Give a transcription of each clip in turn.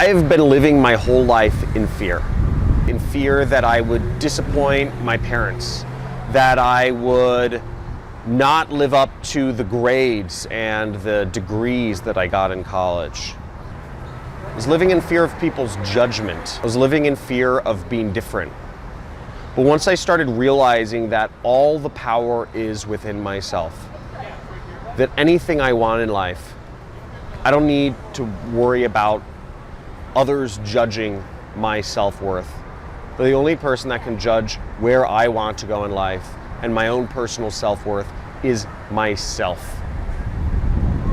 I've been living my whole life in fear that I would disappoint my parents, that I would not live up to the grades and the degrees that I got in college. I was living in fear of people's judgment. I was living in fear of being different. But once I started realizing that all the power is within myself, that anything I want in life, I don't need to worry about others judging my self-worth. The only person that can judge where I want to go in life and my own personal self-worth is myself.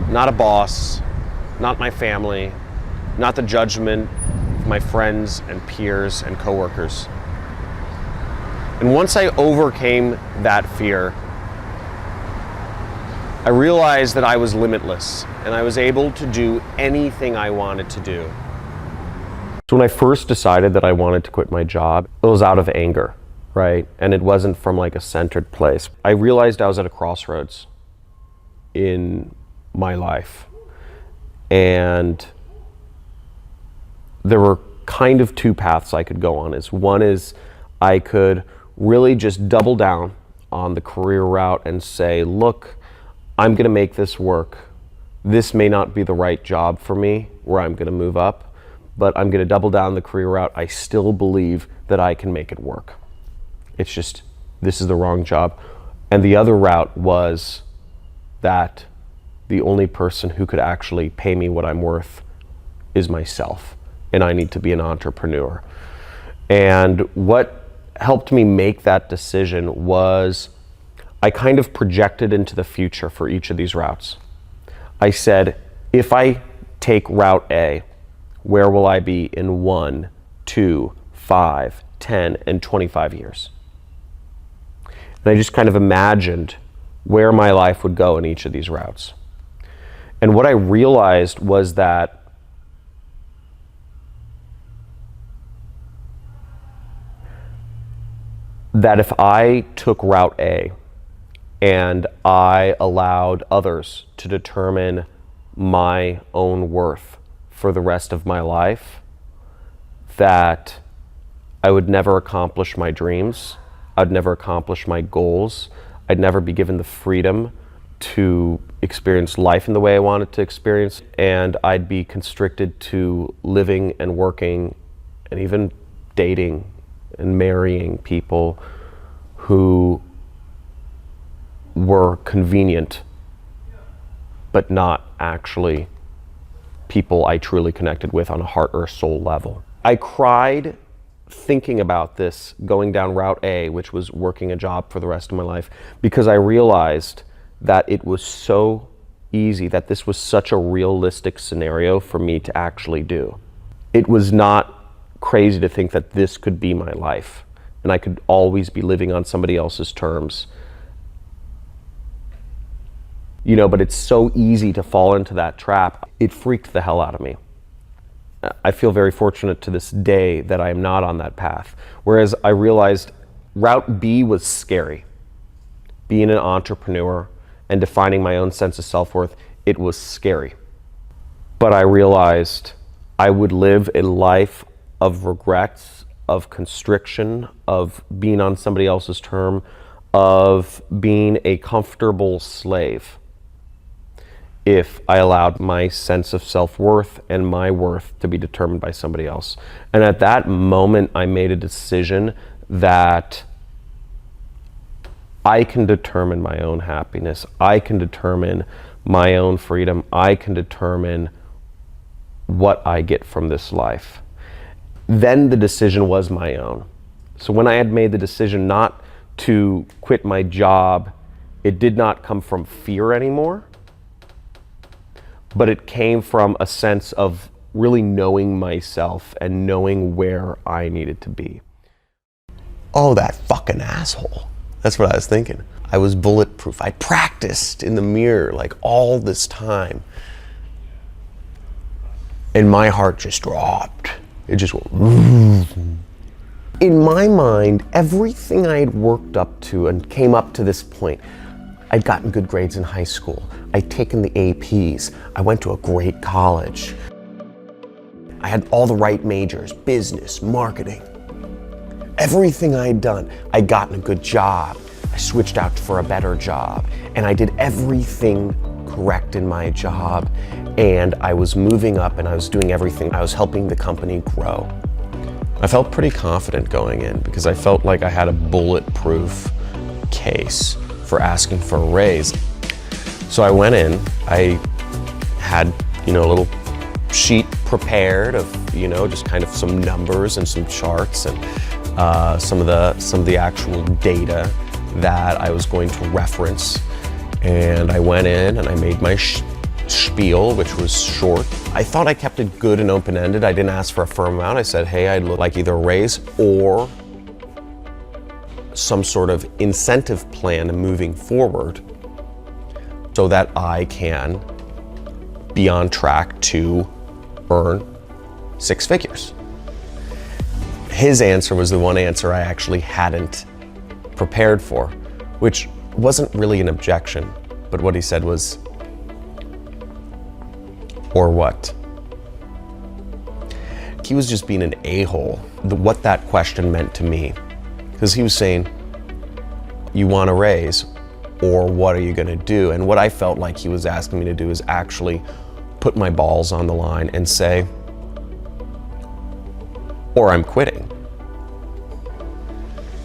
Not a boss, not my family, not the judgment of my friends and peers and coworkers. And once I overcame that fear, I realized that I was limitless and I was able to do anything I wanted to do. So when I first decided that I wanted to quit my job, it was out of anger, right? And it wasn't from like a centered place. I realized I was at a crossroads in my life. And there were kind of two paths I could go on. One is I could really just double down on the career route and say, look, I'm gonna make this work. This may not be the right job for me where I'm gonna move up, but I'm gonna double down the career route. I still believe that I can make it work. It's just, this is the wrong job. And the other route was that the only person who could actually pay me what I'm worth is myself, and I need to be an entrepreneur. And what helped me make that decision was I kind of projected into the future for each of these routes. I said, if I take route A, where will I be in 1, 2, 5, 10, and 25 years? And I just kind of imagined where my life would go in each of these routes. And what I realized was that if I took route A and I allowed others to determine my own worth for the rest of my life, that I would never accomplish my dreams, I'd never accomplish my goals, I'd never be given the freedom to experience life in the way I wanted to experience, and I'd be constricted to living and working and even dating and marrying people who were convenient but not actually people I truly connected with on a heart or soul level. I cried thinking about this, going down route A, which was working a job for the rest of my life, because I realized that it was so easy, that this was such a realistic scenario for me to actually do. It was not crazy to think that this could be my life and I could always be living on somebody else's terms. You know, but it's so easy to fall into that trap. It freaked the hell out of me. I feel very fortunate to this day that I am not on that path. Whereas I realized route B was scary. Being an entrepreneur and defining my own sense of self-worth, it was scary. But I realized I would live a life of regrets, of constriction, of being on somebody else's term, of being a comfortable slave, if I allowed my sense of self-worth and my worth to be determined by somebody else. And at that moment, I made a decision that I can determine my own happiness. I can determine my own freedom. I can determine what I get from this life. Then the decision was my own. So when I had made the decision not to quit my job, it did not come from fear anymore, but it came from a sense of really knowing myself and knowing where I needed to be. Oh, that fucking asshole. That's what I was thinking. I was bulletproof. I practiced in the mirror like all this time. And my heart just dropped. It just went. In my mind, everything I had worked up to and came up to this point, I'd gotten good grades in high school. I'd taken the APs. I went to a great college. I had all the right majors, business, marketing. Everything I had done, I'd gotten a good job. I switched out for a better job, and I did everything correct in my job, and I was moving up and I was doing everything. I was helping the company grow. I felt pretty confident going in because I felt like I had a bulletproof case for asking for a raise. So I went in, I had, a little sheet prepared of, just kind of some numbers and some charts and some of the actual data that I was going to reference. And I went in and I made my spiel, which was short. I thought I kept it good and open-ended. I didn't ask for a firm amount. I said, hey, I'd like either a raise or some sort of incentive plan moving forward so that I can be on track to earn 6 figures. His answer was the one answer I actually hadn't prepared for, which wasn't really an objection, but what he said was, or what? He was just being an a-hole. What that question meant to me, because he was saying, you want a raise, or what are you gonna do? And what I felt like he was asking me to do is actually put my balls on the line and say, or I'm quitting.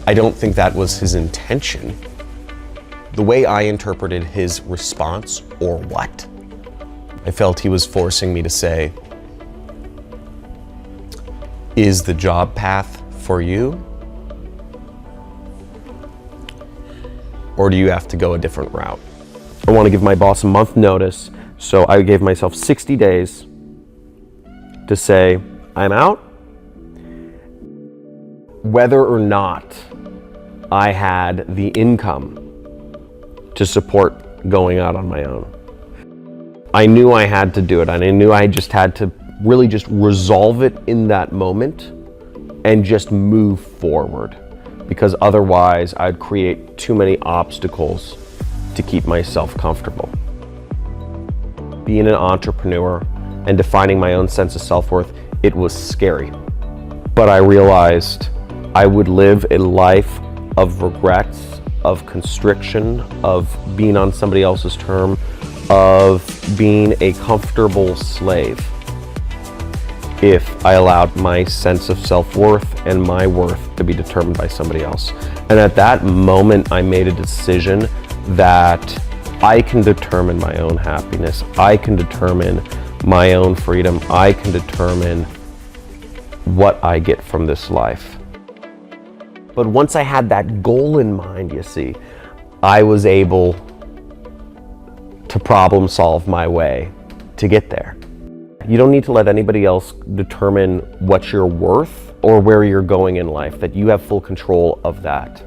I don't think that was his intention. The way I interpreted his response, or what, I felt he was forcing me to say, is the job path for you? Or do you have to go a different route? I want to give my boss a month notice, so I gave myself 60 days to say, I'm out. Whether or not I had the income to support going out on my own. I knew I had to do it, and I knew I just had to really just resolve it in that moment and just move forward, because otherwise I'd create too many obstacles to keep myself comfortable. Being an entrepreneur and defining my own sense of self-worth, it was scary. But I realized I would live a life of regrets, of constriction, of being on somebody else's term, of being a comfortable slave if I allowed my sense of self-worth and my worth to be determined by somebody else. And at that moment, I made a decision that I can determine my own happiness. I can determine my own freedom. I can determine what I get from this life. But once I had that goal in mind, you see, I was able to problem solve my way to get there. You don't need to let anybody else determine what you're worth or where you're going in life, that you have full control of that.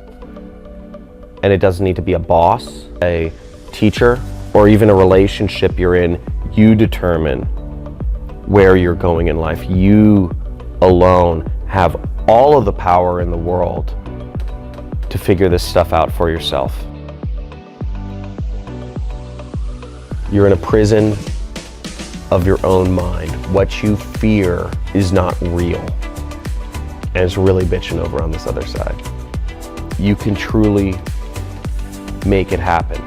And it doesn't need to be a boss, a teacher, or even a relationship you're in. You determine where you're going in life. You alone have all of the power in the world to figure this stuff out for yourself. You're in a prison of your own mind. What you fear is not real, and it's really bitching over on this other side. You can truly make it happen.